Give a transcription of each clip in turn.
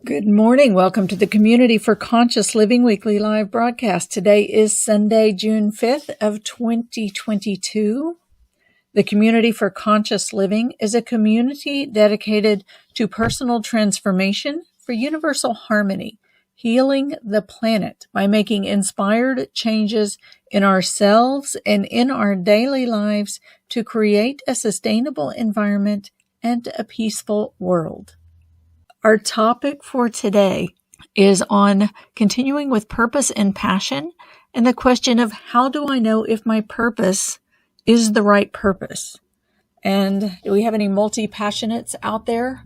Good morning. Welcome to the Community for Conscious Living weekly live broadcast. Today is Sunday, June 5th of 2022. The Community for Conscious Living is a community dedicated to personal transformation for universal harmony, healing the planet by making inspired changes in ourselves and in our daily lives to create a sustainable environment and a peaceful world. Our topic for today is on continuing with purpose and passion, and the question of how do I know if my purpose is the right purpose? And do we have any multi-passionates out there?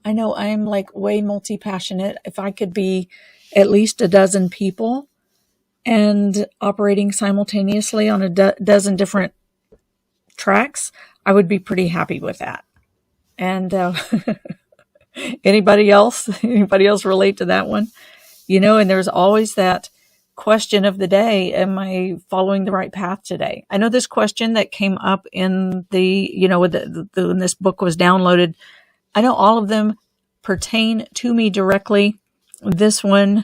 I know I'm like way multi-passionate. If I could be at least a dozen people and operating simultaneously on a dozen different tracks, I would be pretty happy with that. And Anybody else relate to that one? And there's always that question of the day, am I following the right path today? I know this question that came up in when this book was downloaded, I know all of them pertain to me directly. This one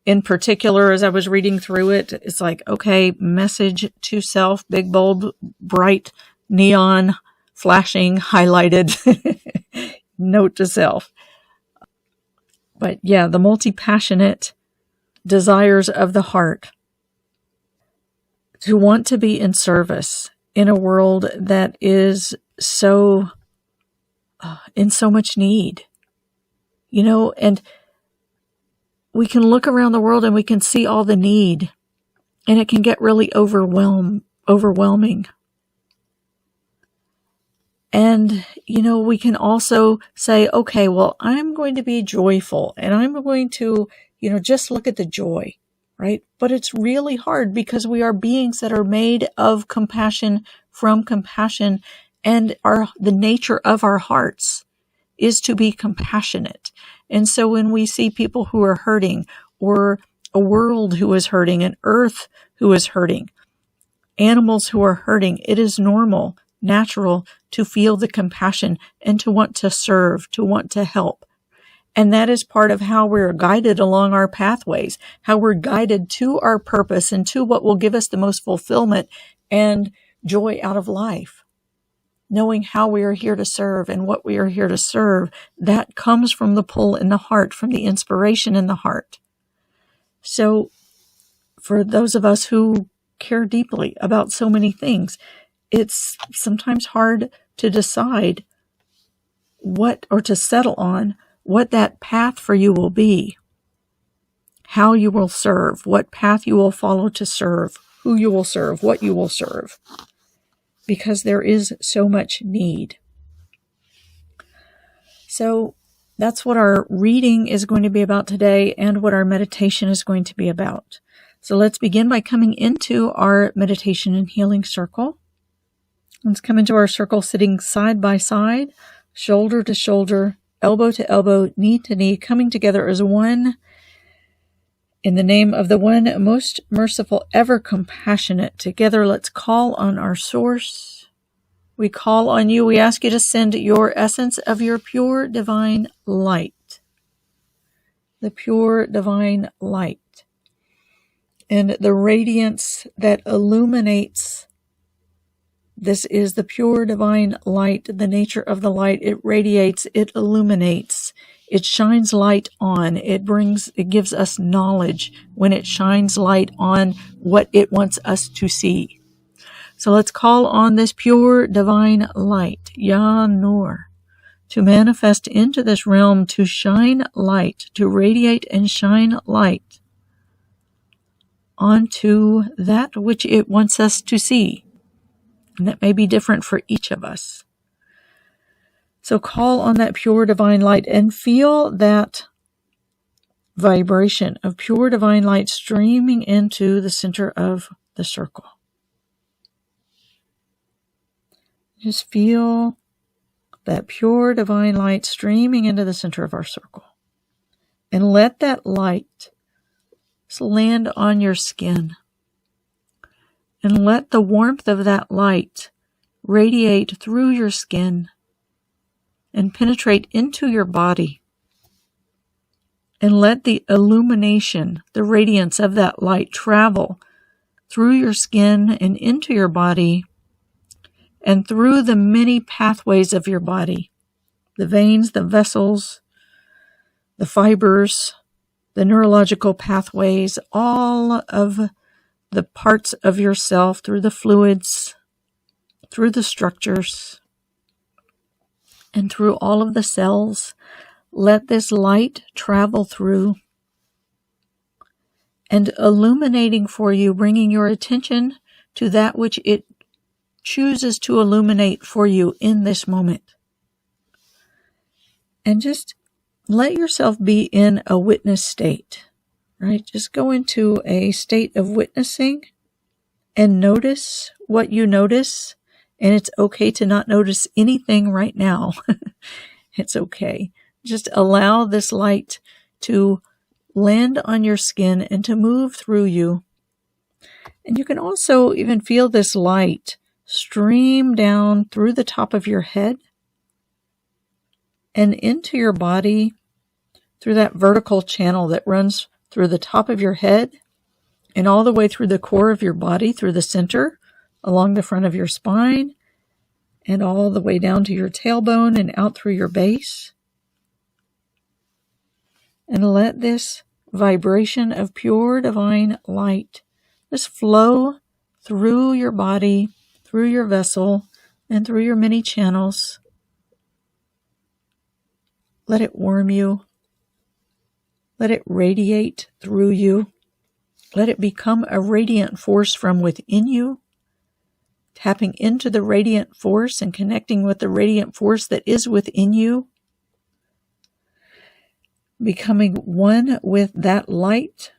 in particular, as I was reading through it, it's like, okay, message to self, big, bold, bright, neon, flashing, highlighted note to self. But yeah, the multi-passionate desires of the heart to want to be in service in a world that is so in so much need, and we can look around the world and we can see all the need, and it can get really overwhelming. And, we can also say, okay, well, I'm going to be joyful and I'm going to, just look at the joy, right? But it's really hard because we are beings that are made of compassion, from compassion, and the nature of our hearts is to be compassionate. And so when we see people who are hurting, or a world who is hurting, an earth who is hurting, animals who are hurting, it is normal, natural to feel the compassion and to want to serve, to want to help. And that is part of how we're guided along our pathways, how we're guided to our purpose and to what will give us the most fulfillment and joy out of life. Knowing how we are here to serve and what we are here to serve, that comes from the pull in the heart, from the inspiration in the heart. So for those of us who care deeply about so many things, it's sometimes hard to decide to settle on what that path for you will be, how you will serve, what path you will follow to serve, who you will serve, what you will serve, because there is so much need. So that's what our reading is going to be about today and what our meditation is going to be about. So let's begin by coming into our meditation and healing circle. Let's come into our circle sitting side by side, shoulder to shoulder, elbow to elbow, knee to knee, coming together as one in the name of the one most merciful, ever compassionate. Together, let's call on our source. We call on you. We ask you to send your essence of your pure divine light. The pure divine light. And the radiance that illuminates. This is the pure divine light, the nature of the light. It radiates, it illuminates, it shines light on, it gives us knowledge when it shines light on what it wants us to see. So let's call on this pure divine light, Ya Nur, to manifest into this realm, to shine light, to radiate and shine light onto that which it wants us to see. And that may be different for each of us. So call on that pure divine light and feel that vibration of pure divine light streaming into the center of the circle. Just feel that pure divine light streaming into the center of our circle. And let that light land on your skin. And let the warmth of that light radiate through your skin and penetrate into your body And let the illumination, the radiance of that light travel through your skin and into your body and through the many pathways of your body, the veins, the vessels, the fibers, the neurological pathways, all of the parts of yourself, through the fluids, through the structures, and through all of the cells. Let this light travel through and illuminating for you, bringing your attention to that which it chooses to illuminate for you in this moment. And just let yourself be in a witness state, right? Just go into a state of witnessing and notice what you notice. And it's okay to not notice anything right now. It's okay. Just allow this light to land on your skin and to move through you. And you can also even feel this light stream down through the top of your head and into your body through that vertical channel that runs through the top of your head and all the way through the core of your body, through the center, along the front of your spine, and all the way down to your tailbone and out through your base. And let this vibration of pure divine light just flow through your body, through your vessel, and through your many channels. Let it warm you. Let it radiate through you. Let it become a radiant force from within you, tapping into the radiant force and connecting with the radiant force that is within you, becoming one with that light,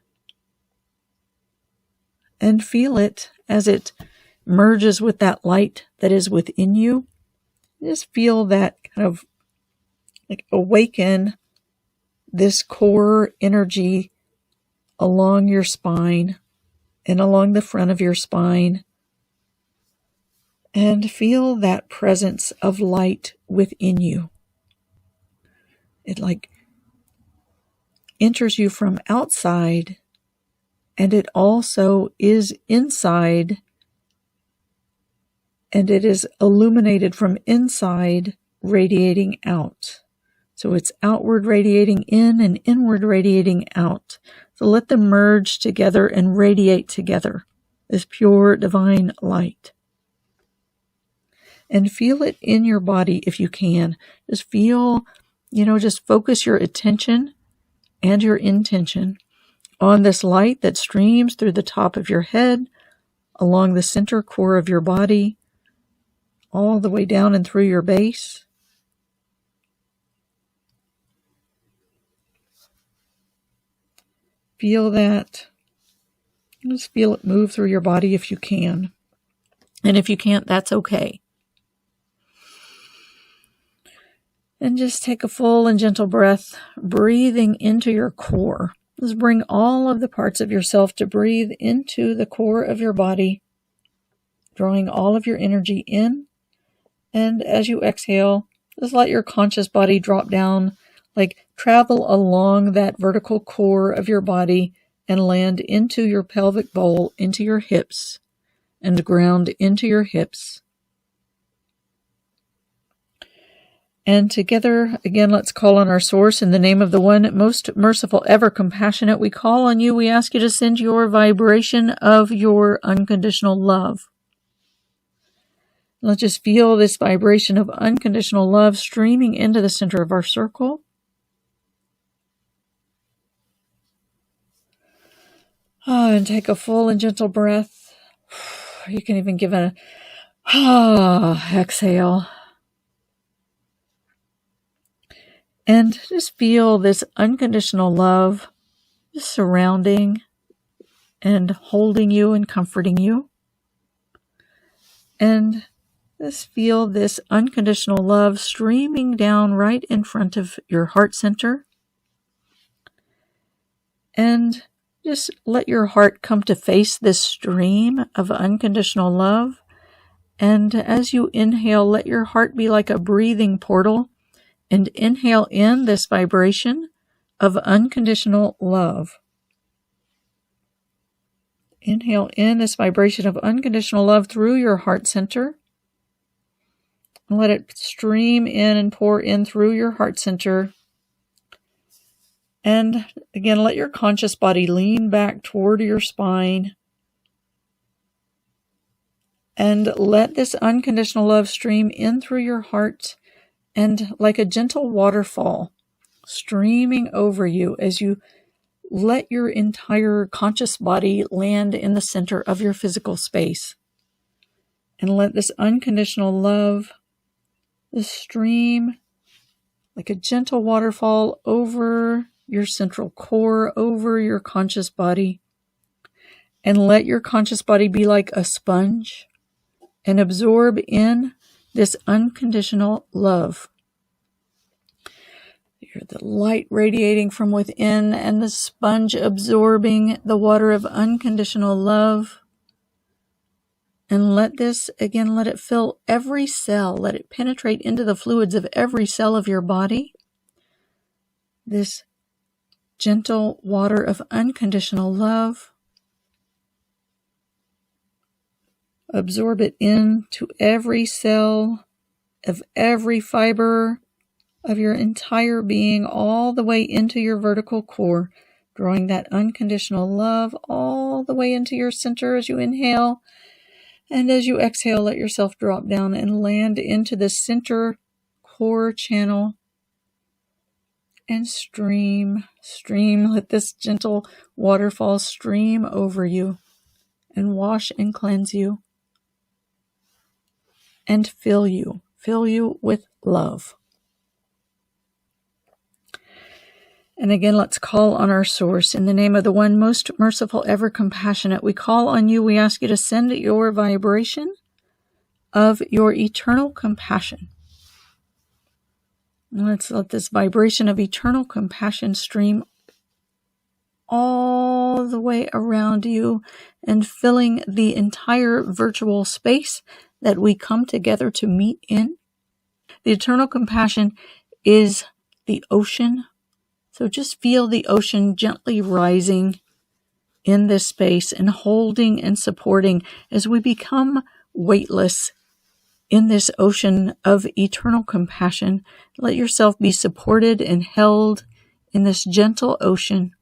and feel it as it merges with that light that is within you. Just feel that kind of like awaken this core energy along your spine and along the front of your spine, and feel that presence of light within you. It like enters you from outside, and it also is inside, and it is illuminated from inside, radiating out. So it's outward radiating in and inward radiating out. So let them merge together and radiate together, this pure divine light. And feel it in your body if you can. Just feel, just focus your attention and your intention on this light that streams through the top of your head, along the center core of your body, all the way down and through your base. Feel that. Just feel it move through your body if you can. And if you can't, that's okay. And just take a full and gentle breath, breathing into your core. Just bring all of the parts of yourself to breathe into the core of your body, drawing all of your energy in. And as you exhale, just let your conscious body drop down, like travel along that vertical core of your body and land into your pelvic bowl, into your hips, and ground into your hips. And together, again, let's call on our source in the name of the one most merciful, ever compassionate. We call on you. We ask you to send your vibration of your unconditional love. Let's just feel this vibration of unconditional love streaming into the center of our circle. And take a full and gentle breath. You can even give a exhale. And just feel this unconditional love just surrounding and holding you and comforting you. And just feel this unconditional love streaming down right in front of your heart center. And just let your heart come to face this stream of unconditional love. And as you inhale, let your heart be like a breathing portal, and inhale in this vibration of unconditional love. Inhale in this vibration of unconditional love through your heart center. And let it stream in and pour in through your heart center. And again, let your conscious body lean back toward your spine. And let this unconditional love stream in through your heart and like a gentle waterfall streaming over you as you let your entire conscious body land in the center of your physical space. And let this unconditional love, this stream like a gentle waterfall over your central core, over your conscious body. And let your conscious body be like a sponge and absorb in this unconditional love. You're the light radiating from within and the sponge absorbing the water of unconditional love. And let this, again, let it fill every cell. Let it penetrate into the fluids of every cell of your body. This gentle water of unconditional love. Absorb it into every cell of every fiber of your entire being, all the way into your vertical core, drawing that unconditional love all the way into your center as you inhale. And as you exhale, let yourself drop down and land into the center core channel. And stream, let this gentle waterfall stream over you and wash and cleanse you and fill you with love. And again, let's call on our source. In the name of the one most merciful, ever compassionate, we call on you. We ask you to send your vibration of your eternal compassion. Let's let this vibration of eternal compassion stream all the way around you and filling the entire virtual space that we come together to meet in. The eternal compassion is the ocean. So just feel the ocean gently rising in this space and holding and supporting as we become weightless in this ocean of eternal compassion. Let yourself be supported and held in this gentle ocean.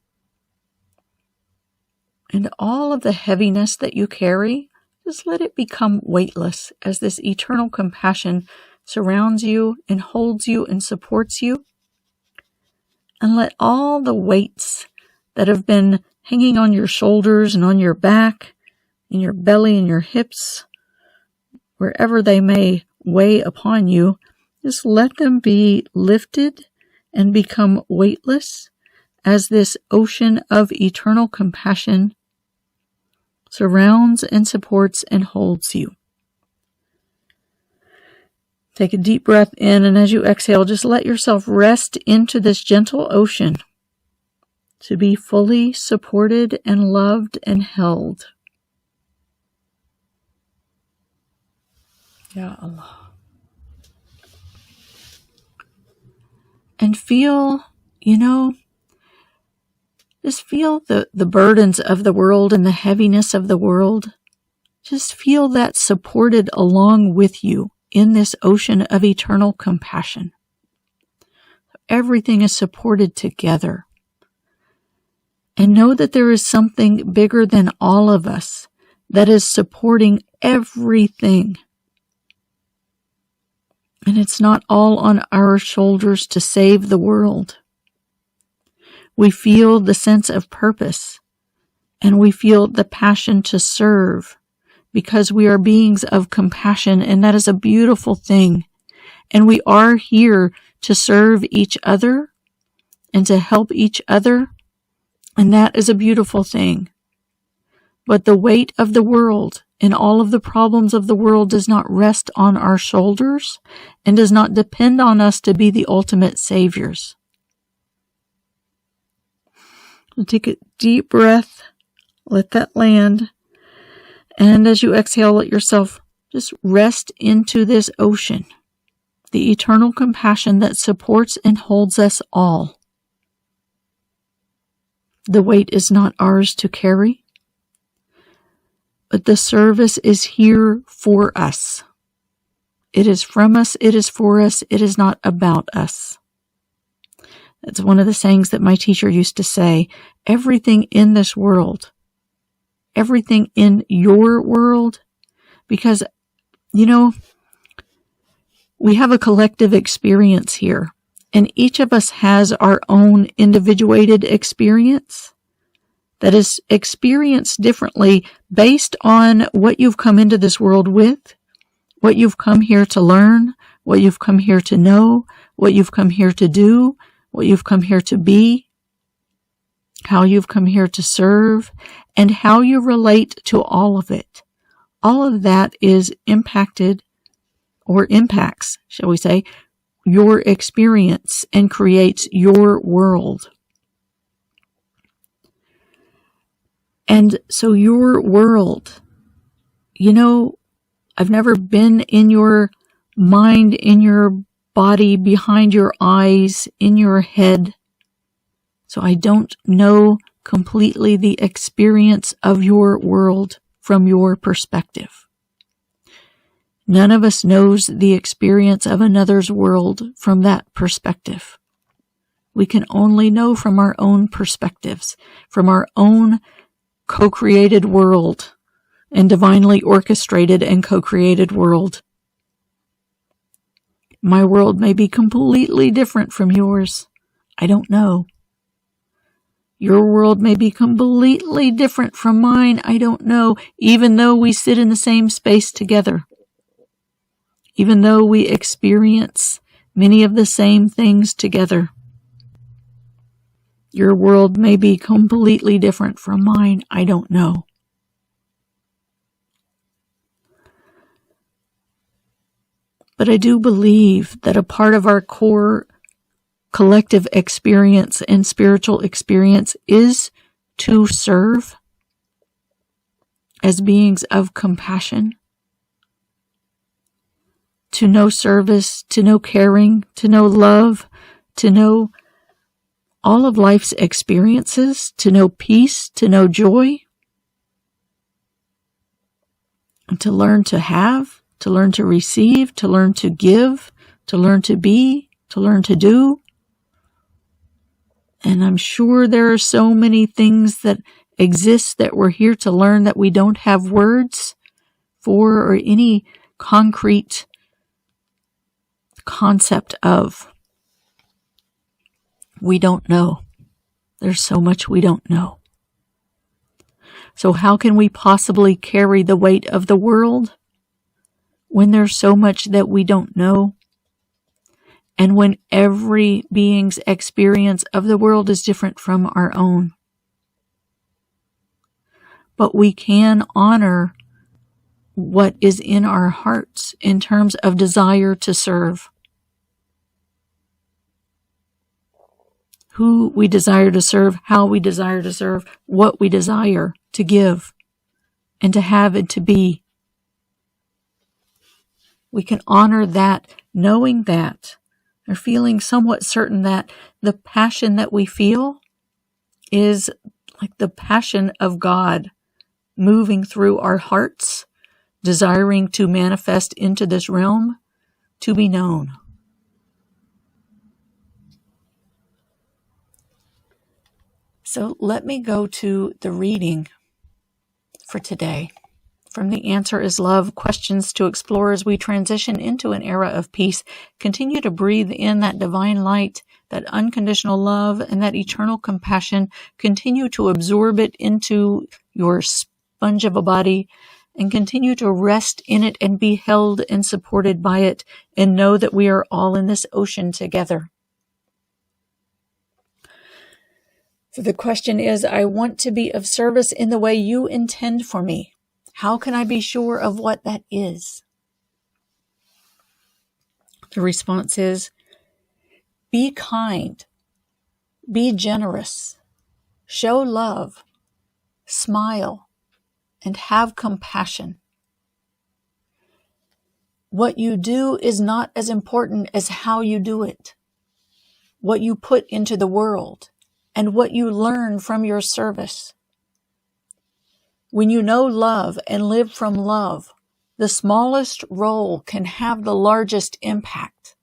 And all of the heaviness that you carry, just let it become weightless as this eternal compassion surrounds you and holds you and supports you. And let all the weights that have been hanging on your shoulders and on your back, in your belly and your hips, wherever they may weigh upon you, just let them be lifted and become weightless as this ocean of eternal compassion surrounds and supports and holds you. Take a deep breath in, and as you exhale, just let yourself rest into this gentle ocean to be fully supported and loved and held. Ya Allah. And feel, just feel the burdens of the world and the heaviness of the world. Just feel that supported along with you in this ocean of eternal compassion. Everything is supported together. And know that there is something bigger than all of us that is supporting everything. And it's not all on our shoulders to save the world. We feel the sense of purpose, and we feel the passion to serve, because we are beings of compassion, and that is a beautiful thing. And we are here to serve each other and to help each other, and that is a beautiful thing. But the weight of the world and all of the problems of the world does not rest on our shoulders and does not depend on us to be the ultimate saviors. So take a deep breath, let that land. And as you exhale, let yourself just rest into this ocean, the eternal compassion that supports and holds us all. The weight is not ours to carry, but the service is here for us. It is from us, it is for us, it is not about us. That's one of the sayings that my teacher used to say. Everything in this world, everything in your world, because, we have a collective experience here, and each of us has our own individuated experience that is experienced differently based on what you've come into this world with, what you've come here to learn, what you've come here to know, what you've come here to do, what you've come here to be, how you've come here to serve, and how you relate to all of it. All of that is impacted, or impacts, shall we say, your experience and creates your world. And so your world, I've never been in your mind, in your body, behind your eyes, in your head. So I don't know completely the experience of your world from your perspective. None of us knows the experience of another's world from that perspective. We can only know from our own perspectives, from our own co-created world and divinely orchestrated and co-created world. My world may be completely different from yours. I don't know. Your world may be completely different from mine. I don't know, even though we sit in the same space together. Even though we experience many of the same things together. Your world may be completely different from mine. I don't know. But I do believe that a part of our core collective experience and spiritual experience is to serve as beings of compassion, to know service, to know caring, to know love, to know all of life's experiences, to know peace, to know joy, and to learn to have, to learn to receive, to learn to give, to learn to be, to learn to do. And I'm sure there are so many things that exist that we're here to learn that we don't have words for or any concrete concept of. We don't know. There's so much we don't know. So how can we possibly carry the weight of the world when there's so much that we don't know? And when every being's experience of the world is different from our own. But we can honor what is in our hearts in terms of desire to serve. Who we desire to serve, how we desire to serve, what we desire to give and to have and to be. We can honor that, knowing that, or feeling somewhat certain that the passion that we feel is like the passion of God moving through our hearts, desiring to manifest into this realm to be known. So let me go to the reading for today. From The Answer is Love, questions to explore as we transition into an era of peace. Continue to breathe in that divine light, that unconditional love, and that eternal compassion. Continue to absorb it into your sponge of a body and continue to rest in it and be held and supported by it and know that we are all in this ocean together. So the question is, I want to be of service in the way you intend for me. How can I be sure of what that is? The response is, be kind, be generous, show love, smile, and have compassion. What you do is not as important as how you do it, what you put into the world, and what you learn from your service. When you know love and live from love, the smallest role can have the largest impact.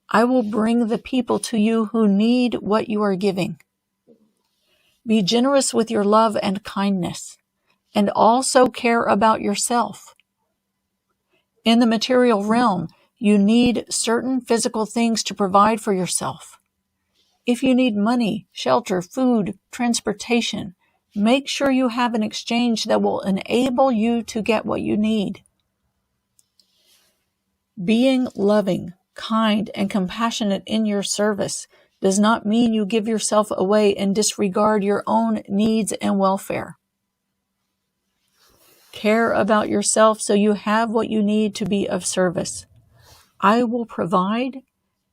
I will bring the people to you who need what you are giving. Be generous with your love and kindness, and also care about yourself. In the material realm, you need certain physical things to provide for yourself. If you need money, shelter, food, transportation, make sure you have an exchange that will enable you to get what you need. Being loving, kind, and compassionate in your service does not mean you give yourself away and disregard your own needs and welfare. Care about yourself so you have what you need to be of service. I will provide,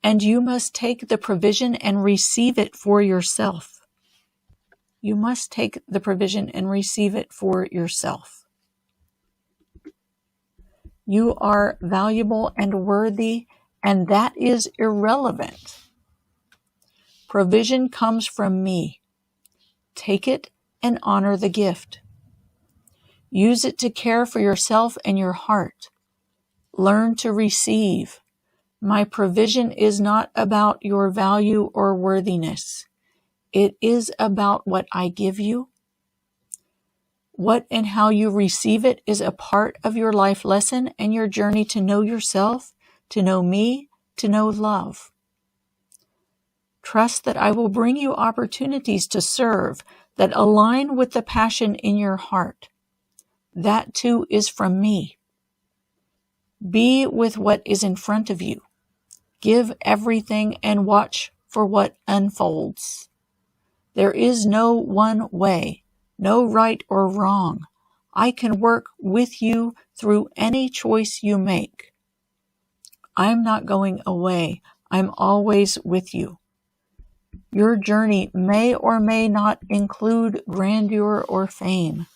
and you must take the provision and receive it for yourself. You must take the provision and receive it for yourself. You are valuable and worthy, and that is irrelevant. Provision comes from me. Take it and honor the gift. Use it to care for yourself and your heart. Learn to receive. My provision is not about your value or worthiness. It is about what I give you. What and how you receive it is a part of your life lesson and your journey to know yourself, to know me, to know love. Trust that I will bring you opportunities to serve that align with the passion in your heart. That too is from me. Be with what is in front of you. Give everything and watch for what unfolds. There is no one way, no right or wrong. I can work with you through any choice you make. I'm not going away. I'm always with you. Your journey may or may not include grandeur or fame.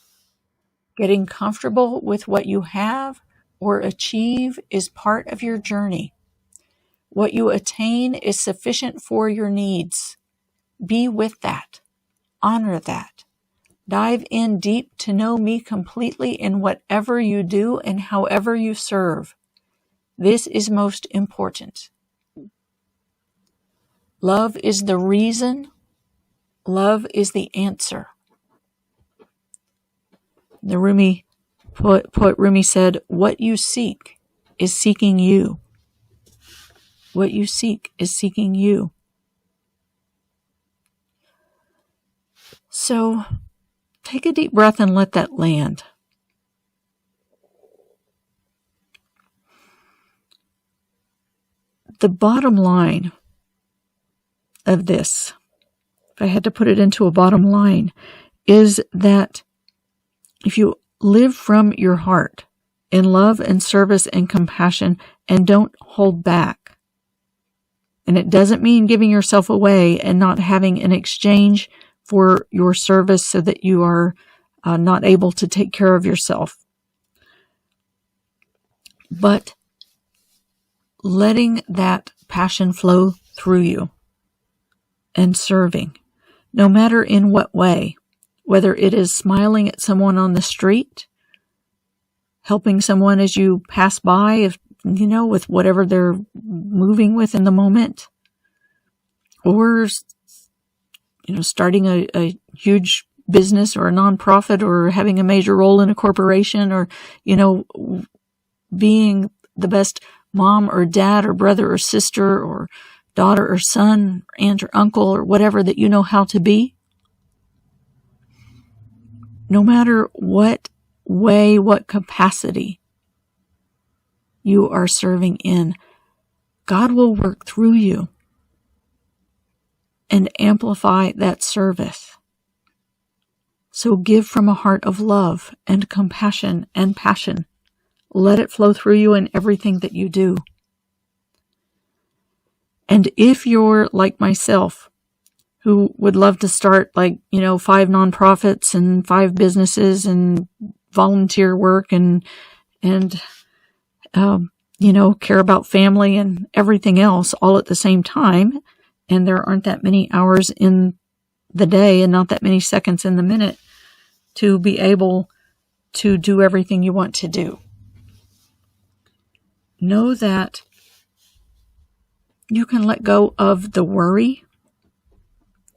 Getting comfortable with what you have or achieve is part of your journey. What you attain is sufficient for your needs. Be with that. Honor that. Dive in deep to know me completely in whatever you do and however you serve. This is most important. Love is the reason. Love is the answer. The poet Rumi said, what you seek is seeking you. What you seek is seeking you. So take a deep breath and let that land. The bottom line of this, if I had to put it into a bottom line, is that if you live from your heart in love and service and compassion and don't hold back, and it doesn't mean giving yourself away and not having an exchange for your service so that you are not able to take care of yourself, but letting that passion flow through you and serving, no matter in what way, whether it is smiling at someone on the street, helping someone as you pass by, if with whatever they're moving with in the moment, or starting a huge business or a nonprofit, or having a major role in a corporation, or being the best mom or dad or brother or sister or daughter or son, aunt or uncle, or whatever that you know how to be. No matter what way, what capacity you are serving in, God will work through you and amplify that service. So give from a heart of love and compassion and passion. Let it flow through you in everything that you do. And if you're like myself, who would love to start 5 nonprofits and 5 businesses and volunteer work and care about family and everything else all at the same time, and there aren't that many hours in the day and not that many seconds in the minute to be able to do everything you want to do. Know that you can let go of the worry,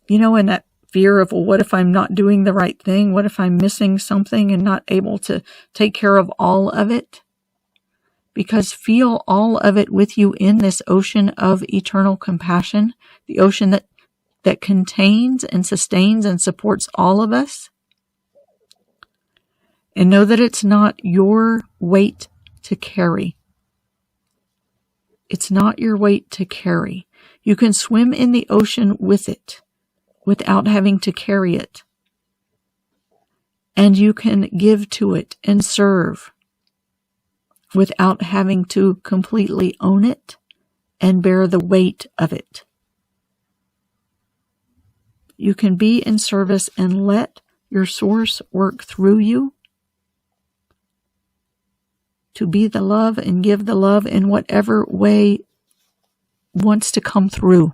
and that fear of, well, what if I'm not doing the right thing? What if I'm missing something and not able to take care of all of it? Because feel all of it with you in this ocean of eternal compassion, the ocean that contains and sustains and supports all of us. And know that it's not your weight to carry. It's not your weight to carry. You can swim in the ocean with it without having to carry it. And you can give to it and serve without having to completely own it and bear the weight of it. You can be in service and let your source work through you to be the love and give the love in whatever way wants to come through.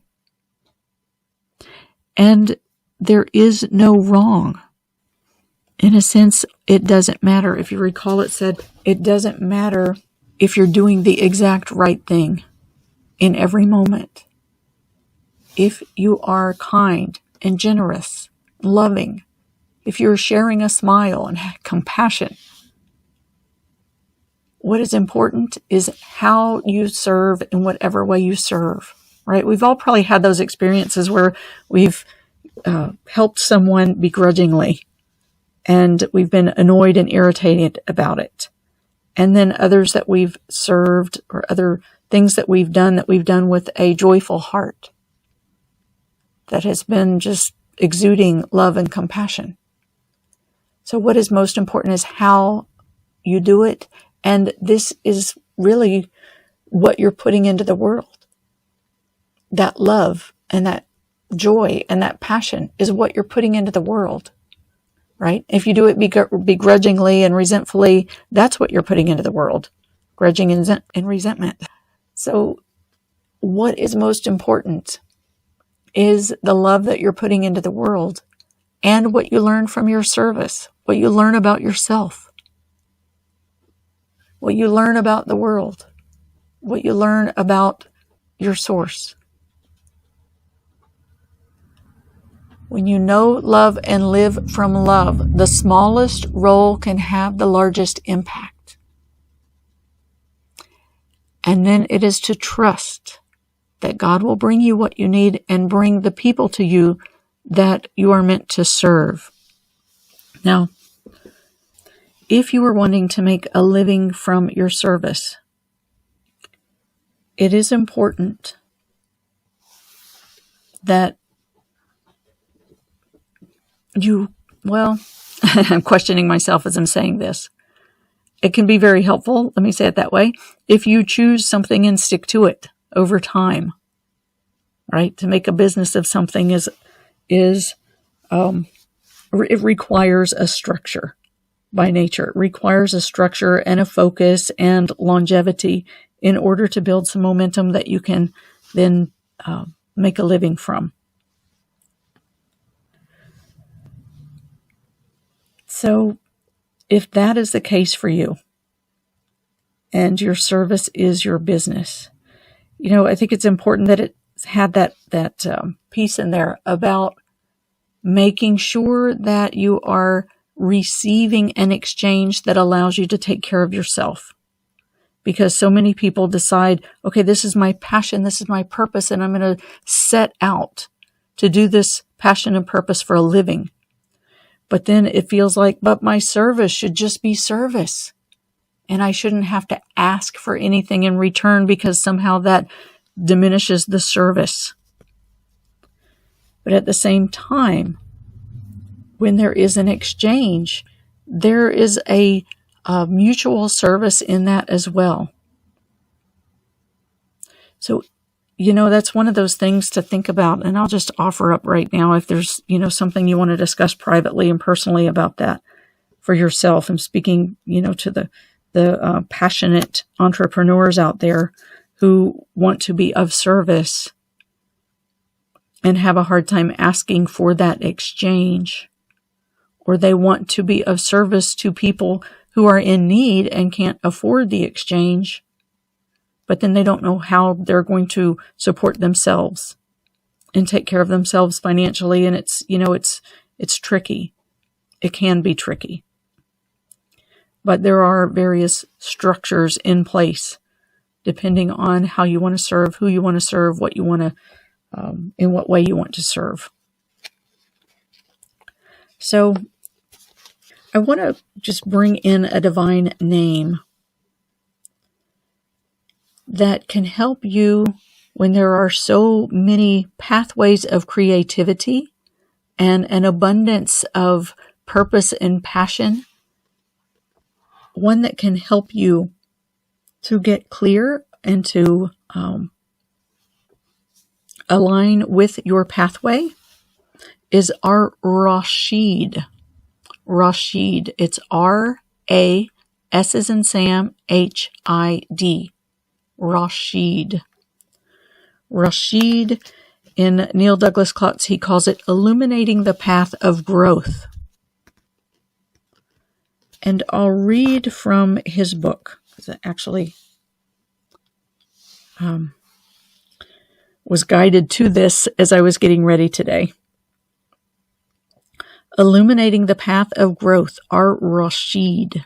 And there is no wrong. In a sense, it doesn't matter. If you recall, it said, it doesn't matter if you're doing the exact right thing in every moment. If you are kind and generous, loving, if you're sharing a smile and compassion, what is important is how you serve in whatever way you serve, right? We've all probably had those experiences where we've helped someone begrudgingly, and we've been annoyed and irritated about it. And then others that we've served, or other things that we've done with a joyful heart that has been just exuding love and compassion. So what is most important is how you do it. And this is really what you're putting into the world. That love and that joy and that passion is what you're putting into the world, right? If you do it begrudgingly and resentfully, that's what you're putting into the world, grudging and resentment. So what is most important is the love that you're putting into the world and what you learn from your service, what you learn about yourself, what you learn about the world, what you learn about your source. When you know, love, and live from love, the smallest role can have the largest impact. And then it is to trust that God will bring you what you need and bring the people to you that you are meant to serve. Now, if you are wanting to make a living from your service, it is important that I'm questioning myself as I'm saying this. It can be very helpful, let me say it that way, if you choose something and stick to it over time, right? To make a business of something it requires a structure by nature. It requires a structure and a focus and longevity in order to build some momentum that you can then make a living from. So if that is the case for you and your service is your business, I think it's important that it's had that piece in there about making sure that you are receiving an exchange that allows you to take care of yourself. Because so many people decide, okay, this is my passion, this is my purpose, and I'm going to set out to do this passion and purpose for a living. But then it feels like, but my service should just be service. And I shouldn't have to ask for anything in return because somehow that diminishes the service. But at the same time, when there is an exchange, there is a mutual service in that as well. So, that's one of those things to think about. And I'll just offer up right now, if there's, something you want to discuss privately and personally about that for yourself. I'm speaking, to the passionate entrepreneurs out there who want to be of service. and have a hard time asking for that exchange. Or they want to be of service to people who are in need and can't afford the exchange, but then they don't know how they're going to support themselves and take care of themselves financially. And it's tricky. It can be tricky. But there are various structures in place depending on how you want to serve, who you want to serve, what you want to, in what way you want to serve. So I want to just bring in a divine name that can help you when there are so many pathways of creativity and an abundance of purpose and passion. One that can help you to get clear and to align with your pathway is our Rashid. Rashid. It's R-A, S as in Sam, H-I-D. Rashid. Rashid, in Neil Douglas Klotz, he calls it illuminating the path of growth. And I'll read from his book, because it actually was guided to this as I was getting ready today. Illuminating the path of growth, our Rashid.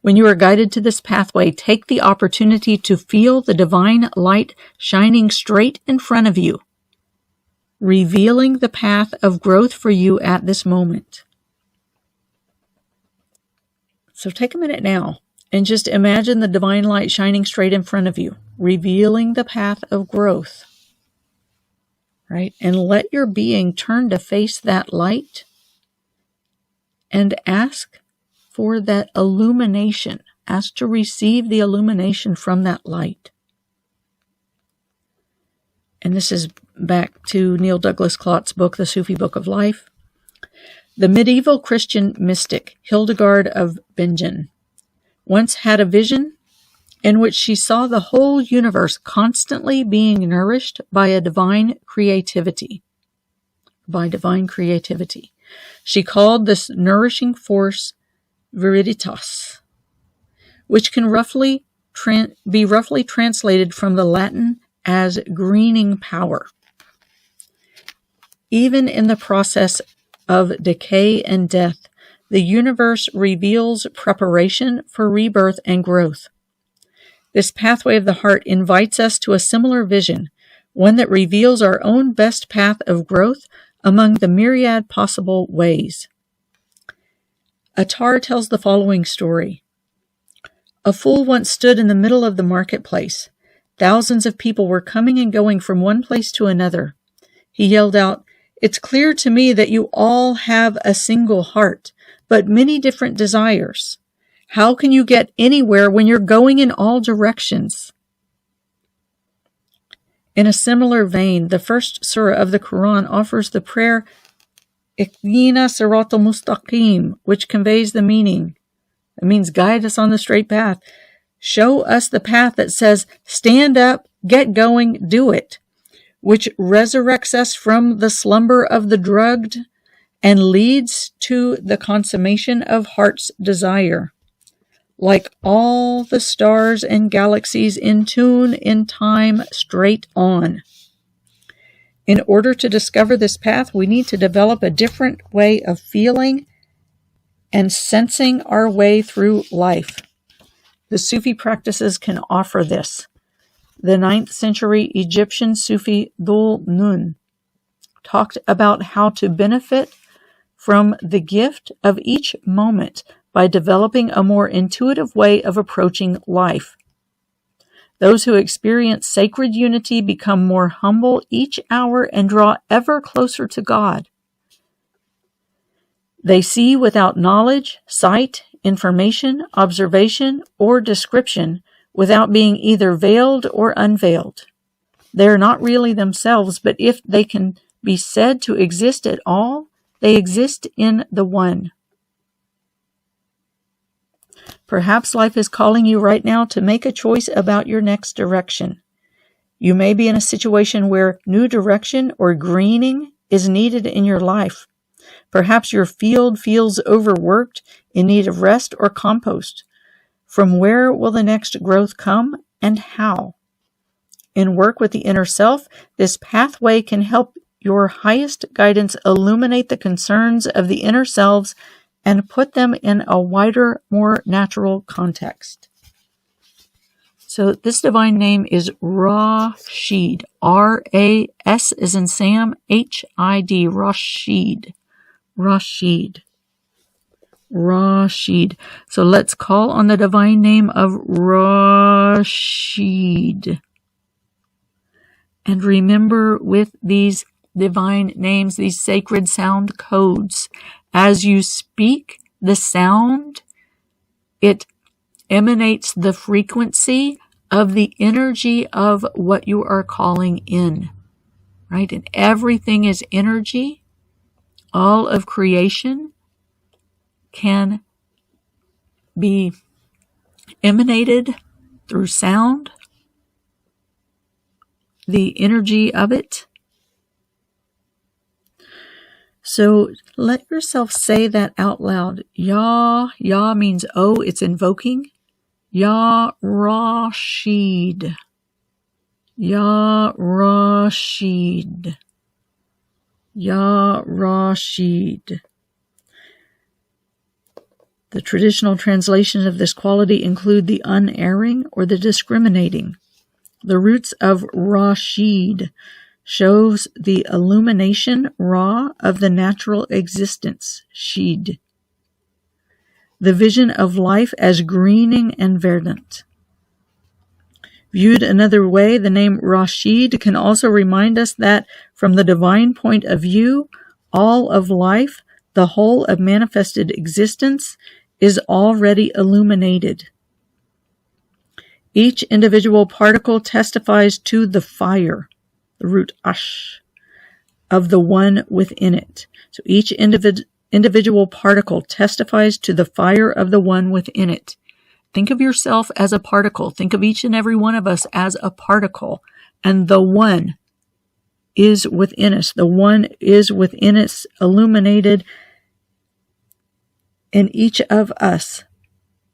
When you are guided to this pathway, take the opportunity to feel the divine light shining straight in front of you, revealing the path of growth for you at this moment. So take a minute now and just imagine the divine light shining straight in front of you, revealing the path of growth. Right? And let your being turn to face that light and ask for that illumination. Ask to receive the illumination from that light. And this is back to Neil Douglas Klotz's book, The Sufi Book of Life. The medieval Christian mystic Hildegard of Bingen once had a vision in which she saw the whole universe constantly being nourished by a divine creativity. By divine creativity. She called this nourishing force viriditas, which can be roughly translated from the Latin as greening power. Even in the process of decay and death, the universe reveals preparation for rebirth and growth. This pathway of the heart invites us to a similar vision, one that reveals our own best path of growth among the myriad possible ways. Attar tells the following story. A fool once stood in the middle of the marketplace. Thousands of people were coming and going from one place to another. He yelled out, "It's clear to me that you all have a single heart, but many different desires. How can you get anywhere when you're going in all directions?" In a similar vein, the first surah of the Quran offers the prayer Ihdina Siratal Mustaqim, which conveys the meaning. It means guide us on the straight path. Show us the path that says, stand up, get going, do it, which resurrects us from the slumber of the drugged and leads to the consummation of heart's desire. Like all the stars and galaxies in tune in time straight on. In order to discover this path, we need to develop a different way of feeling and sensing our way through life. The Sufi practices can offer this. The 9th century Egyptian Sufi Dhul Nun talked about how to benefit from the gift of each moment by developing a more intuitive way of approaching life. Those who experience sacred unity become more humble each hour and draw ever closer to God. They see without knowledge, sight, information, observation, or description, without being either veiled or unveiled. They are not really themselves, but if they can be said to exist at all, they exist in the One. Perhaps life is calling you right now to make a choice about your next direction. You may be in a situation where new direction or greening is needed in your life. Perhaps your field feels overworked, in need of rest or compost. From where will the next growth come and how? In work with the inner self, this pathway can help your highest guidance illuminate the concerns of the inner selves and put them in a wider, more natural context. So this divine name is Rashid. R-A-S as in Sam, H-I-D, Rashid. Rashid. Rashid. So let's call on the divine name of Rashid. And remember, with these divine names, these sacred sound codes, as you speak the sound, it emanates the frequency of the energy of what you are calling in, right? And everything is energy. All of creation can be emanated through sound, the energy of it. So let yourself say that out loud. Ya means oh, it's invoking. Ya Rashid. Ya Rashid. Ya Rashid. The traditional translations of this quality include the unerring or the discriminating. The roots of Rashid shows the illumination, Ra, of the natural existence, Shid. The vision of life as greening and verdant. Viewed another way, the name Rashid can also remind us that from the divine point of view, all of life, the whole of manifested existence, is already illuminated. Each individual particle testifies to the fire, the root ash, of the one within it. So each individual particle testifies to the fire of the one within it. Think of yourself as a particle. Think of each and every one of us as a particle. And the one is within us. The one is within us, illuminated in each of us.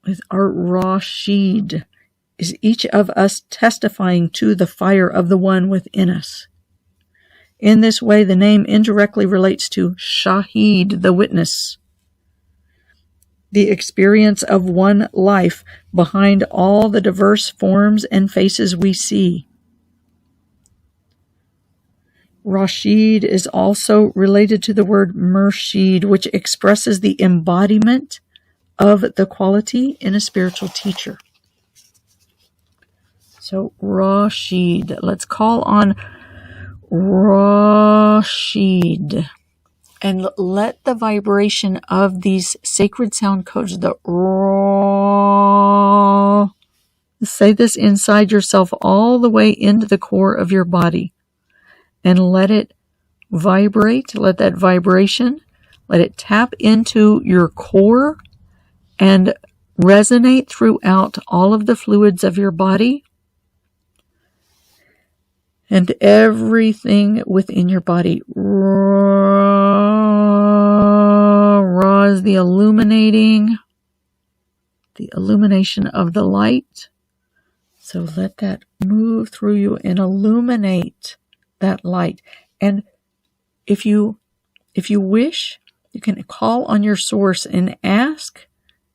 With our Rashid, is each of us testifying to the fire of the one within us. In this way, the name indirectly relates to Shahid, the witness, the experience of one life behind all the diverse forms and faces we see. Rashid is also related to the word Murshid, which expresses the embodiment of the quality in a spiritual teacher. So Rashid, let's call on Rashid and let the vibration of these sacred sound codes, the Ra, say this inside yourself all the way into the core of your body and let it vibrate, let that vibration, let it tap into your core and resonate throughout all of the fluids of your body and everything within your body. Ra is the illumination of the light. So let that move through you and illuminate that light. And if you wish, you can call on your source and ask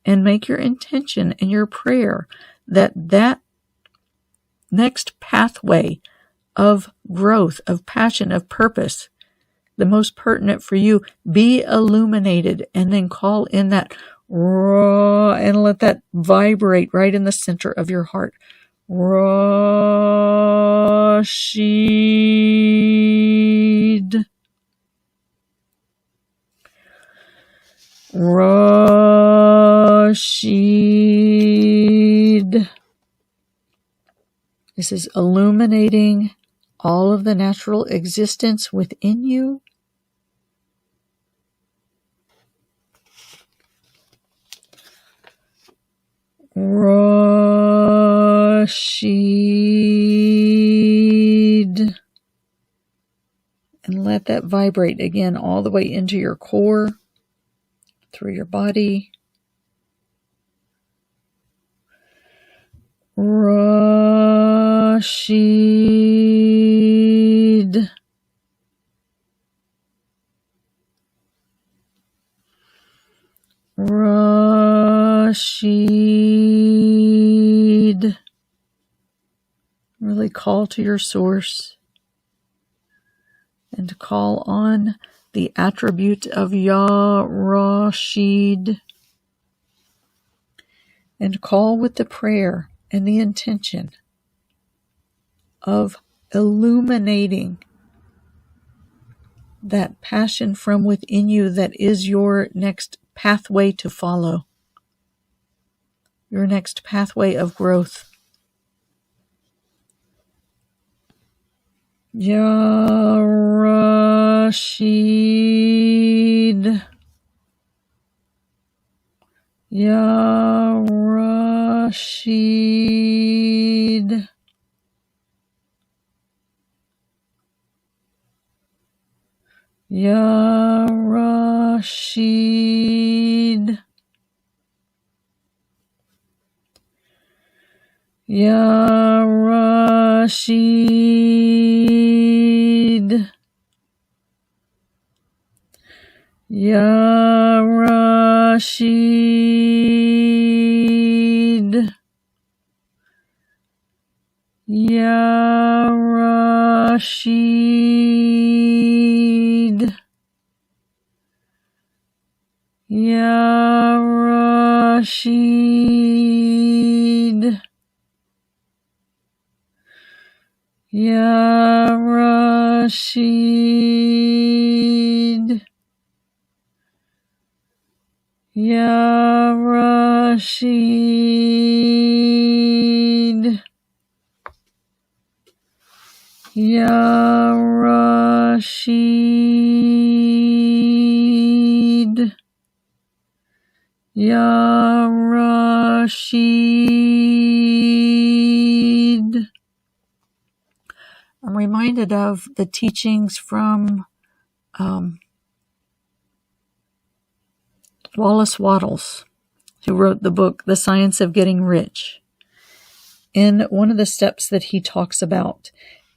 and make your intention and your prayer that next pathway of growth, of passion, of purpose, the most pertinent for you, be illuminated, and then call in that Ra and let that vibrate right in the center of your heart. Rashid. Rashid. This is illuminating all of the natural existence within you. Rashid. And let that vibrate again all the way into your core, through your body. Rashid. Rashid. Really call to your source and call on the attribute of Ya Rashid, and call with the prayer and the intention of illuminating that passion from within you that is your next pathway to follow, your next pathway of growth. Ya Rashid, Ya Rashid, Ya Rashid, Ya Rashid, Ya Rashid, Ya Rashid, Ya Rashid, Ya Rashid, Ya Rashid, Ya Rashid, Ya Rashid. I'm reminded of the teachings from Wallace Wattles, who wrote the book, The Science of Getting Rich. And one of the steps that he talks about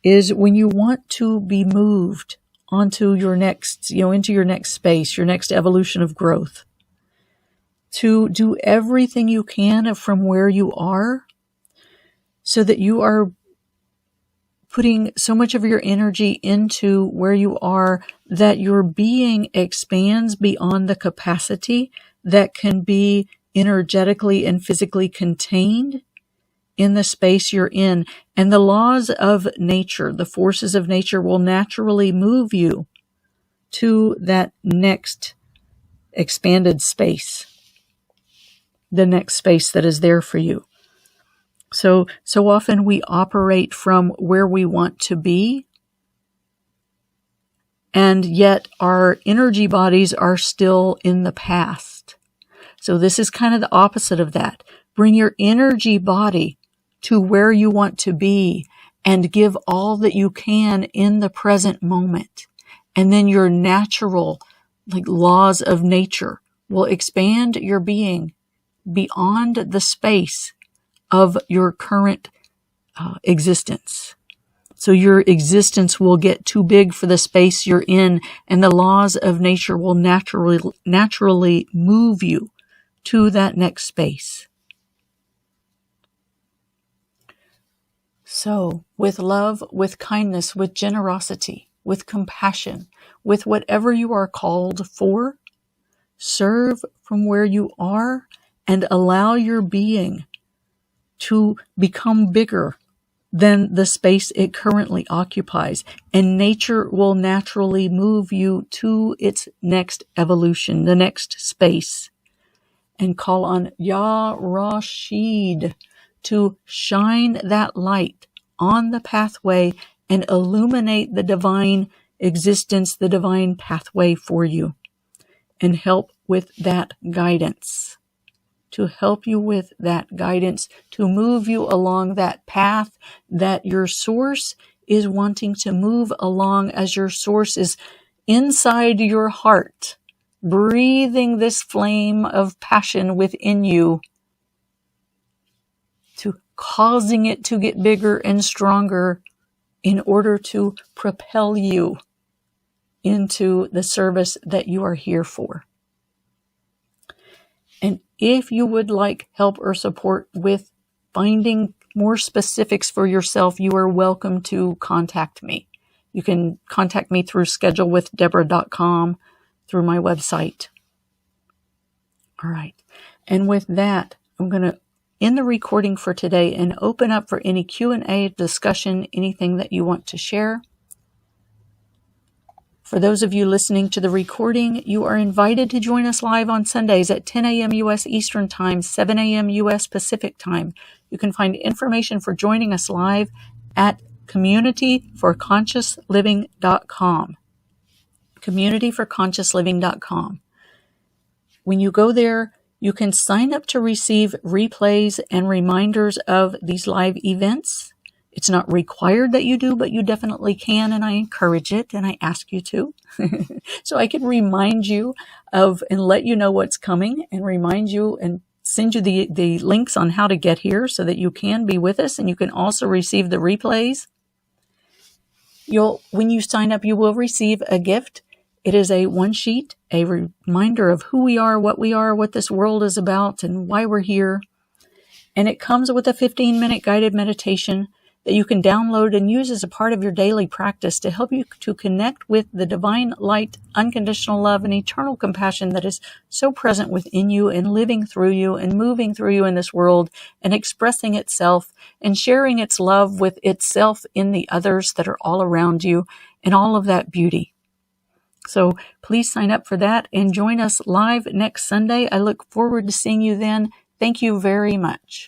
is when you want to be moved onto your next, into your next space, your next evolution of growth, to do everything you can from where you are so that you are putting so much of your energy into where you are that your being expands beyond the capacity that can be energetically and physically contained in the space you're in. And the laws of nature, the forces of nature, will naturally move you to that next expanded space, the next space that is there for you. So often we operate from where we want to be, and yet our energy bodies are still in the past. So this is kind of the opposite of that. Bring your energy body to where you want to be and give all that you can in the present moment. And then your natural, laws of nature will expand your being beyond the space of your current existence. So your existence will get too big for the space you're in, and the laws of nature will naturally move you to that next space. So with love, with kindness, with generosity, with compassion, with whatever you are called for, serve from where you are and allow your being to become bigger than the space it currently occupies. And nature will naturally move you to its next evolution, the next space. And call on Ya Rashid to shine that light on the pathway and illuminate the divine existence, the divine pathway for you, and help with that guidance. To help you with that guidance, to move you along that path that your source is wanting to move along as your source is inside your heart, breathing this flame of passion within you, to causing it to get bigger and stronger in order to propel you into the service that you are here for. And if you would like help or support with finding more specifics for yourself, you are welcome to contact me. You can contact me through schedulewithdeborah.com, through my website. All right. And with that, I'm going to end the recording for today and open up for any Q&A, discussion, anything that you want to share. For those of you listening to the recording, you are invited to join us live on Sundays at 10 a.m. U.S. Eastern Time, 7 a.m. U.S. Pacific Time. You can find information for joining us live at communityforconsciousliving.com. communityforconsciousliving.com. When you go there, you can sign up to receive replays and reminders of these live events. It's not required that you do, but you definitely can, and I encourage it, and I ask you to. So I can remind you of and let you know what's coming, and remind you and send you the links on how to get here so that you can be with us, and you can also receive the replays. When you sign up, you will receive a gift. It is a one sheet, a reminder of who we are, what this world is about, and why we're here. And it comes with a 15-minute guided meditation that you can download and use as a part of your daily practice to help you to connect with the divine light, unconditional love, and eternal compassion that is so present within you and living through you and moving through you in this world and expressing itself and sharing its love with itself in the others that are all around you and all of that beauty. So please sign up for that and join us live next Sunday. I look forward to seeing you then. Thank you very much.